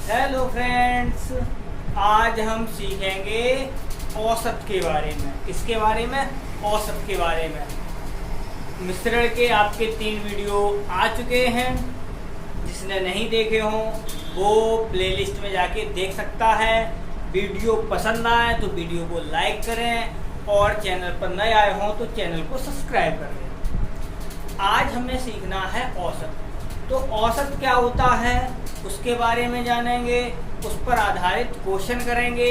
Hello friends, आज हम सीखेंगे औसत के बारे में। किसके बारे में? औसत के बारे में। मिश्रण के आपके 3 वीडियो आ चुके हैं। जिसने नहीं देखे हों वो प्लेलिस्ट में जाके देख सकता है। वीडियो पसंद आए तो वीडियो को लाइक करें और चैनल पर नए आए हों तो चैनल को सब्सक्राइब कर लें। आज हमें सीखना है औसत। तो औसत क्या होता है उसके बारे में जानेंगे, उस पर आधारित क्वेश्चन करेंगे।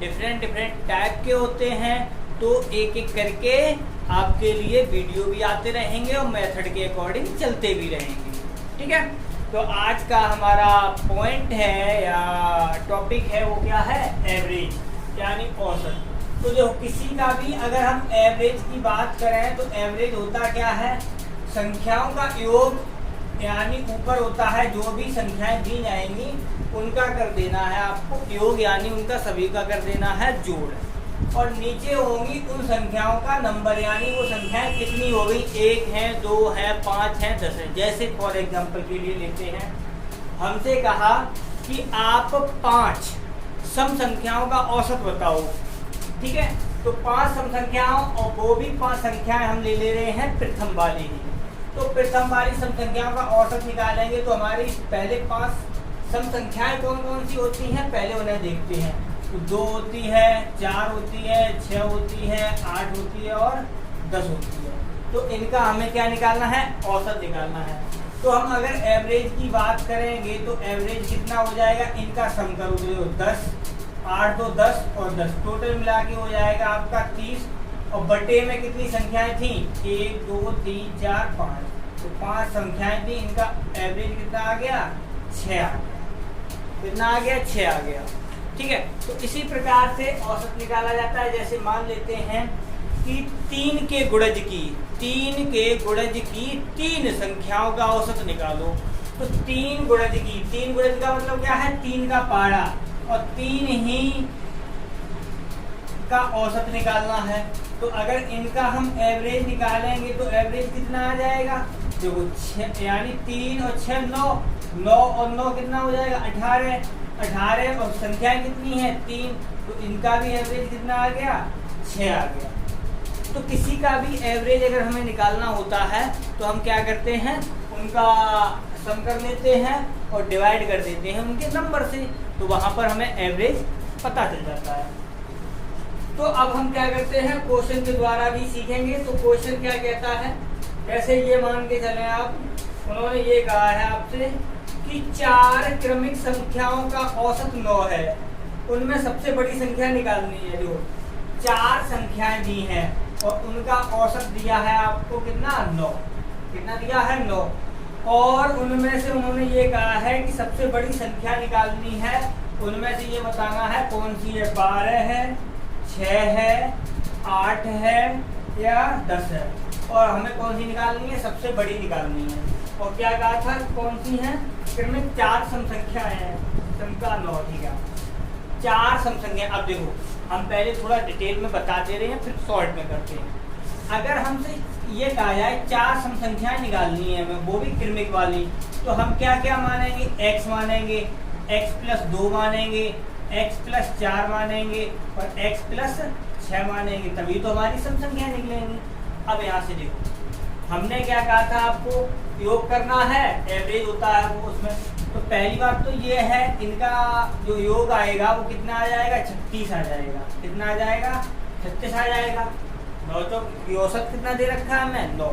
डिफरेंट टाइप के होते हैं, तो एक एक करके आपके लिए वीडियो भी आते रहेंगे और मेथड के अकॉर्डिंग चलते भी रहेंगे। ठीक है, तो आज का हमारा पॉइंट है या टॉपिक है वो क्या है? एवरेज यानी औसत। तो जो किसी का भी अगर हम एवरेज की बात करें तो एवरेज होता क्या है? संख्याओं का योग, यानी ऊपर होता है जो भी संख्याएं दी जाएंगी उनका कर देना है आपको योग, यानी उनका सभी का कर देना है जोड़। और नीचे होंगी उन संख्याओं का नंबर, यानी वो संख्याएं कितनी हो गई, 1 है, 2 है, 5 है, 10 है। जैसे फॉर एग्जांपल के लिए लेते हैं, हमसे कहा कि आप 5 सम संख्याओं का औसत बताओ। ठीक है, तो 5 सम संख्याओं और वो भी 5 संख्याएं हम ले रहे हैं प्रथम वाली ही। तो प्रथम वाली सम संख्याओं का औसत निकालेंगे तो हमारी पहले 5 सम संख्याएं कौन कौन सी होती हैं पहले उन्हें देखते हैं। तो 2 होती है, 4 होती है, 6 होती है, 8 होती है और 10 होती है। तो इनका हमें क्या निकालना है? औसत निकालना है। तो हम अगर एवरेज की बात करेंगे तो एवरेज कितना हो जाएगा? इनका सम करोगे तो 10, 8 तो 10 और 10 टोटल मिला के हो जाएगा आपका 30। और बटे में कितनी संख्याएं थी? 1, 2, 3, 4, 5। तो 5 संख्याएं थी, इनका एवरेज कितना आ गया? 6 आ गया। कितना आ गया? 6 आ गया। ठीक है, तो इसी प्रकार से औसत निकाला जाता है। जैसे मान लेते हैं कि 3 के गुणज की 3 संख्याओं का औसत निकालो। तो 3 गुणज का मतलब क्या है? 3 का पारा और 3 ही का औसत निकालना है। तो अगर इनका हम एवरेज निकालेंगे तो एवरेज कितना आ जाएगा? देखो 6 यानी 3 और 6 9, 9 और 9 कितना हो जाएगा? 18 और संख्याएं कितनी है? 3। तो इनका भी एवरेज कितना आ गया? 6 आ गया। तो किसी का भी एवरेज अगर हमें निकालना होता है तो हम क्या करते हैं? उनका सम कर लेते हैं और डिवाइड कर देते हैं उनके नंबर से, तो वहां पर हमें एवरेज पता चल जाता है। तो अब हम क्या करते हैं? क्वेश्चन के द्वारा भी सीखेंगे। तो क्वेश्चन क्या कहता है? जैसे ये मान के चले आप, उन्होंने ये कहा है आपसे कि 4 क्रमिक संख्याओं का औसत 9 है, उनमें सबसे बड़ी संख्या निकालनी है। जो 4 संख्याएं दी हैं और उनका औसत दिया है आपको कितना? 9। कितना दिया है? 9। और उनमें से उन्होंने ये कहा है कि सबसे बड़ी संख्या निकालनी है। उनमें से ये बताना है कौन सी है? 12 है, 6 है, 8 है या 10 है। और हमें कौन सी निकालनी है? सबसे बड़ी निकालनी है। और क्या कहा था? कौन सी है? क्रमिक 4 सम संख्या है, संख्या 9। ठीक है, 4 सम संख्या। अब देखो, हम पहले थोड़ा डिटेल में बता दे रहे हैं, फिर शॉर्ट में करते हैं। अगर हमसे ये कहा जाए 4 सम संख्याएं निकालनी है हमें, वो भी क्रमिक वाली, तो हम क्या क्या मानेंगे? x मानेंगे, x + 2 मानेंगे, x + 4 मानेंगे और x + 6 मानेंगे, तभी तो हमारी सम संख्या निकलेंगी। अब यहाँ से देखो, हमने क्या कहा था आपको? योग करना है, एवरेज होता है वो उसमें। तो पहली बात तो ये है, इनका जो योग आएगा वो कितना आ जाएगा? 36 आ जाएगा। कितना आ जाएगा? 36 आ जाएगा। 9 तो औसत कितना दे रखा है हमें? 9।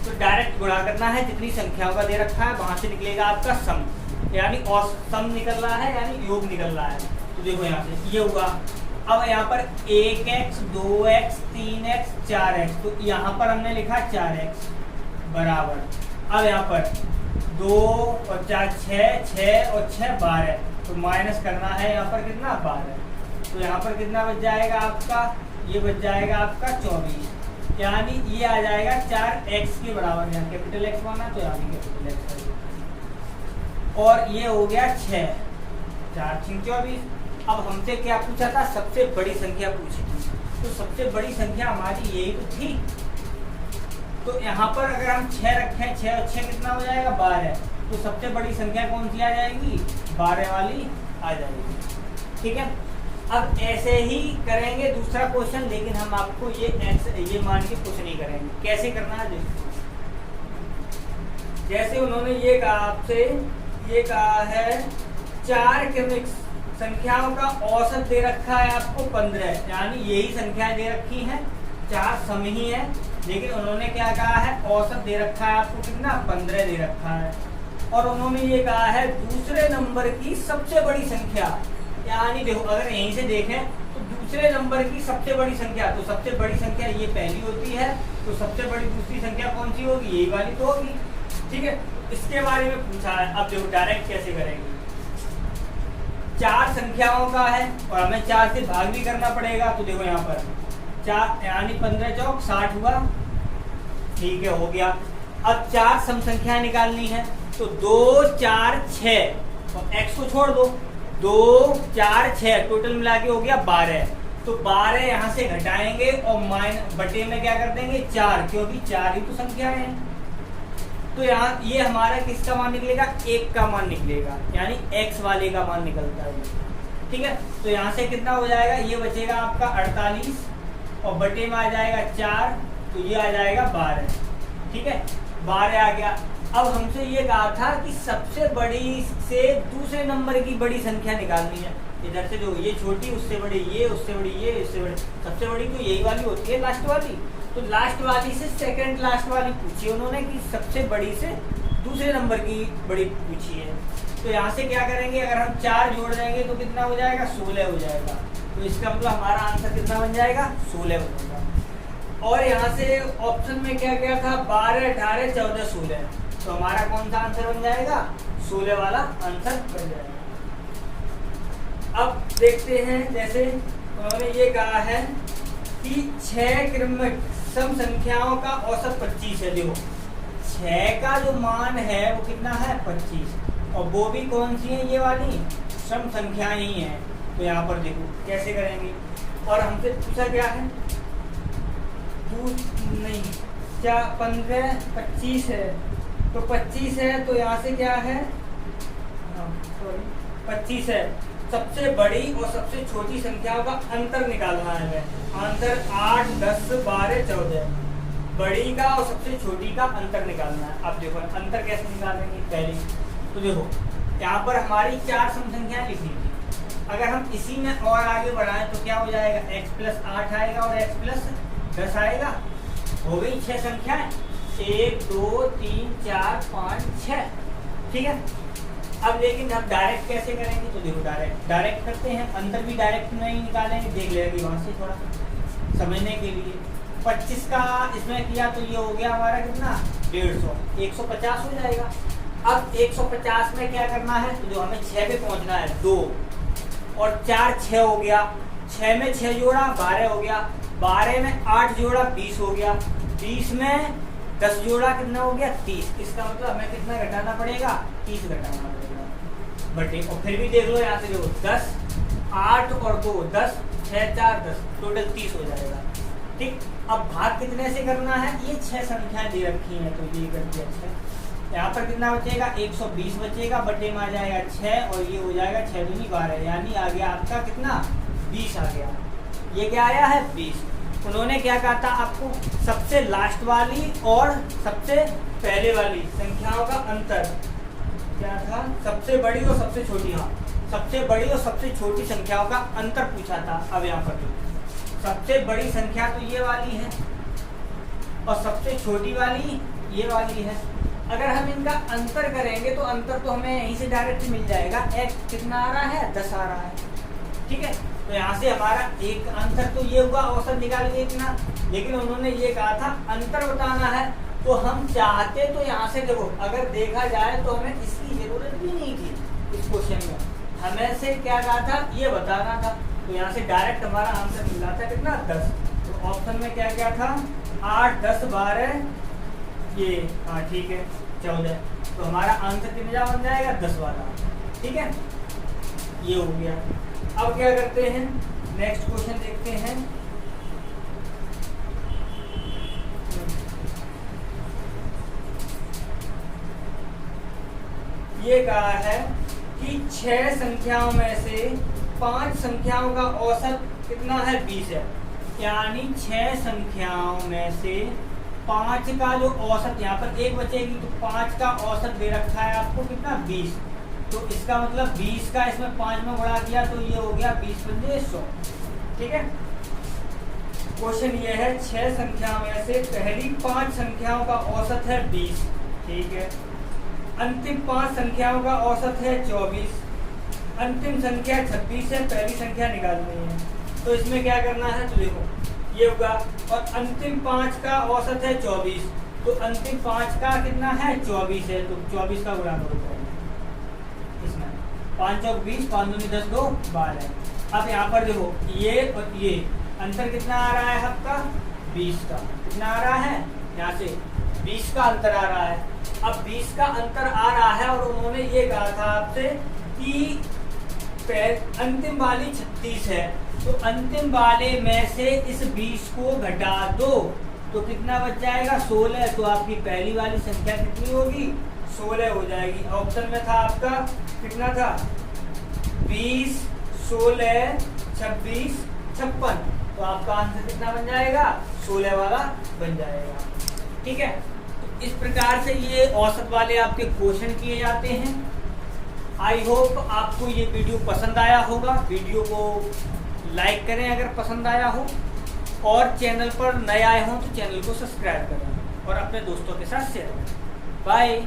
तो डायरेक्ट गुणा करना है, जितनी संख्याओं का दे रखा है वहां से निकलेगा आपका सम, यानी सम निकल रहा है, यानी योग निकल रहा है। तो देखो यहाँ से ये हुआ। अब यहाँ पर 1x, 2x, 3x, 4x, तो यहाँ पर हमने लिखा 4x बराबर। अब यहाँ पर 2 और 4 6, 6 और 6 12, तो माइनस करना है यहाँ पर कितना? 12। तो यहाँ पर कितना बच जाएगा आपका? ये बच जाएगा आपका 24, यानी ये आ जाएगा 4x के बराबर। यहाँ कैपिटल X माना तो यहाँ भी कैपिटल X। और ये हो गया 6, 4 × 24। अब हमसे क्या पूछा था? सबसे बड़ी संख्या पूछी थी। तो सबसे बड़ी संख्या हमारी यही तो थी। तो यहाँ पर अगर हम 6 रखें, 6 और 6 कितना हो जाएगा? 12। तो सबसे बड़ी संख्या कौन सी आ जाएगी? 12 वाली आ जाएगी। ठीक है, अब ऐसे ही करेंगे दूसरा क्वेश्चन, लेकिन हम आपको ये मान के कुछ नहीं करेंगे। कैसे करना है देखो, जैसे उन्होंने ये कहा आपसे, ये कहा है 4 क्रमिक संख्याओं का औसत दे रखा है आपको 15, यानी यही संख्याएं दे रखी हैं, 4 सम ही है, लेकिन उन्होंने क्या कहा है, औसत दे रखा है आपको कितना, 15 दे रखा है। और उन्होंने ये कहा है दूसरे नंबर की सबसे बड़ी संख्या, यानी देखो अगर यहीं से देखें तो दूसरे नंबर की सबसे बड़ी संख्या, तो सबसे बड़ी संख्या ये पहली होती है, तो सबसे बड़ी दूसरी संख्या कौन सी होगी, यही वाली तो होगी। ठीक है, इसके बारे में पूछा है। अब देखो डायरेक्ट कैसे करेंगे, 4 संख्याओं का है और हमें 4 से भाग भी करना पड़ेगा, तो देखो यहाँ पर 4 यानी 15 चौक 60 हुआ। ठीक है, हो गया। अब 4 सम संख्या निकालनी है, तो 2 4 6 और x को छोड़ दो, 2 4 6 टोटल मिला के हो गया 12। तो 12 यहाँ से घटाएंगे और बटे में क्या कर देंगे 4, क्योंकि 4 ही तो संख्याएं हैं। तो यहाँ ये हमारा किसका मान निकलेगा, 1 का मान निकलेगा, यानी x वाले का मान निकलता है। ठीक है, तो यहाँ से कितना हो जाएगा, ये बचेगा आपका 48 और बटे में आ जाएगा 4, तो ये आ जाएगा 12। ठीक है, 12 आ गया। अब हमसे ये कहा था कि सबसे बड़ी से दूसरे नंबर की बड़ी संख्या निकालनी है। इधर से जो ये छोटी, उससे बड़ी ये, उससे बड़ी ये, इससे बड़ी, सबसे बड़ी तो यही वाली होती है, लास्ट वाली। तो लास्ट वाली से सेकंड लास्ट वाली पूछी उन्होंने कि सबसे बड़ी से दूसरे नंबर की बड़ी पूछी है। तो यहाँ से क्या करेंगे, अगर हम 4 जोड़ देंगे तो कितना हो जाएगा, 16 हो जाएगा। तो इसका मतलब हमारा आंसर कितना बन जाएगा, 16 बनेगा। और यहाँ से ऑप्शन में क्या क्या था, 12 18 14 16, तो हमारा कौन सा आंसर बन जाएगा, 16 वाला आंसर बन जाएगा। अब देखते हैं, जैसे उन्होंने ये कहा है कि 6 क्रमिक सम संख्याओं का औसत 25 है। देखो 6 का जो मान है वो कितना है, 25, और वो भी कौन सी है, ये वाली सम संख्याएं ही हैं। तो यहाँ पर देखो कैसे करेंगे, और हमसे पूछा क्या है, नहीं क्या 15 25 है, तो 25 है, तो यहाँ से क्या है, 25 है। सबसे बड़ी और सबसे छोटी संख्याओं का अंतर निकालना है। अंतर 8 10 12 14, बड़ी का और सबसे छोटी का अंतर निकालना है। अब देखो अंतर कैसे निकालेंगे, पहले तो देखो यहाँ पर हमारी 4 सम संख्याएं लिखी थी, अगर हम इसी में और आगे बढ़ाएं तो क्या हो जाएगा, x + 8 आएगा और x + 10 आएगा। हो गई 6 संख्याएं, 1 2 3 4 5 6। ठीक है, अब लेकिन हम डायरेक्ट कैसे करेंगे, तो देखो डायरेक्ट करते हैं, अंतर भी डायरेक्ट नहीं निकालेंगे, देख लेंगे वहां से थोड़ा समझने के लिए। 25 का इसमें किया तो ये हो गया हमारा कितना, 150, 150 हो जाएगा। अब 150 में क्या करना है, तो जो हमें 6 पे पहुंचना है, 2 और 4 6 हो गया, 6 में 6 जोड़ा 12 हो गया, 12 में 8 जोड़ा 20 हो गया, 20 में 10 जोड़ा कितना हो गया, 30। इसका मतलब हमें कितना घटाना पड़ेगा, 30 घटाना पड़ेगा बटे। और फिर भी देख लो यहाँ से देखो 10 8 और 2 10 6 4 10, टोटल 30 हो जाएगा। ठीक, अब भाग कितने से करना है, ये 6 संख्याएं दे रखी हैं, तो ये कर दिया 6। यहाँ पर कितना बचेगा, 120 बचेगा, बटे में आ जाएगा 6 और ये हो जाएगा 6 दूनी 12, यानी आ गया आपका कितना, 20 आ गया। ये क्या आया है, 20। उन्होंने क्या कहा था आपको, सबसे लास्ट वाली और सबसे पहले वाली संख्याओं का अंतर क्या था, सबसे बड़ी और सबसे छोटी, हाँ सबसे बड़ी और सबसे छोटी संख्याओं का अंतर पूछा था। अब यहाँ पर सबसे बड़ी संख्या तो ये वाली है और सबसे छोटी वाली ये वाली है। अगर हम इनका अंतर करेंगे तो अंतर तो हमें यहीं से डायरेक्ट मिल जाएगा, x कितना आ रहा है, 10 आ रहा है। ठीक है, तो यहाँ से हमारा एक अंतर तो ये हुआ, औसत निकालेंगे इतना, लेकिन उन्होंने ये कहा था अंतर बताना है, तो हम चाहते तो यहाँ से देखो, अगर देखा जाए तो हमें इसकी जरूरत भी नहीं थी इस क्वेश्चन में, हमें से क्या कहा था, ये बताना था। तो यहाँ से डायरेक्ट हमारा आंसर मिल रहा था कितना, 10। तो ऑप्शन में क्या क्या था, 8 10 12, ये हाँ ठीक है 14। तो हमारा आंसर कितना बन जाएगा, 10 वाला। ठीक है, ये हो गया। अब क्या करते हैं, नेक्स्ट क्वेश्चन देखते हैं। ये कहा है कि कि 6 संख्याओं में से 5 संख्याओं का औसत कितना है 20 है, यानी 6 संख्याओं में से 5 का जो औसत, यहाँ पर 1 बचेगी तो 5 का औसत दे रखा है आपको कितना 20, तो इसका मतलब 20 का इसमें 5 में गुणा किया तो ये हो गया 20 पंजे 100। ठीक है, क्वेश्चन ये है 6 संख्याओं में से पहली 5 संख्याओं का औसत है 20। ठीक है, अंतिम 5 संख्याओं का औसत है 24, अंतिम संख्या 26 है, पहली संख्या निकालनी है। तो इसमें क्या करना है, तो देखो ये होगा, और अंतिम 5 का औसत है 24, तो अंतिम 5 का कितना है 24 है, तो 24 का गुणा करो इसमें, 5 चौक 20, 5 दूनी 10, 2 12। अब यहाँ पर देखो ये और ये अंतर कितना आ रहा है आपका 20 का, कितना आ रहा है यहाँ से 20 का अंतर आ रहा है। अब 20 का अंतर आ रहा है और उन्होंने ये कहा था आपसे कि अंतिम वाली 36 है, तो अंतिम वाले में से इस 20 को घटा दो तो कितना बच जाएगा 16। तो आपकी पहली वाली संख्या कितनी होगी 16 हो जाएगी। ऑप्शन में था आपका कितना था 20, 16, 26, 56, तो आपका आंसर कितना बन जाएगा 16 वाला बन जाएगा। ठीक है, तो इस प्रकार से ये औसत वाले आपके क्वेश्चन किए जाते हैं। आई होप आपको ये वीडियो पसंद आया होगा। वीडियो को लाइक करें अगर पसंद आया हो, और चैनल पर नए आए हों तो चैनल को सब्सक्राइब करें और अपने दोस्तों के साथ शेयर करें। बाय।